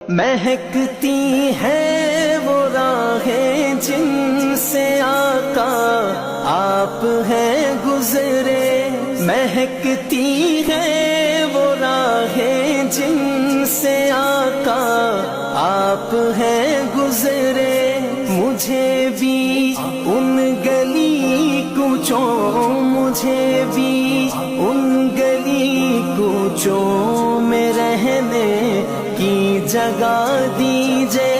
مہکتی ہے وہ راہیں جن سے آقا آپ ہیں گزرے، مہکتی ہے وہ راہیں جن سے آقا آپ ہیں گزرے، مجھے بھی ان گلی کوچوں، مجھے بھی ان گلی کوچوں میں رہنے کی جگہ دیجئے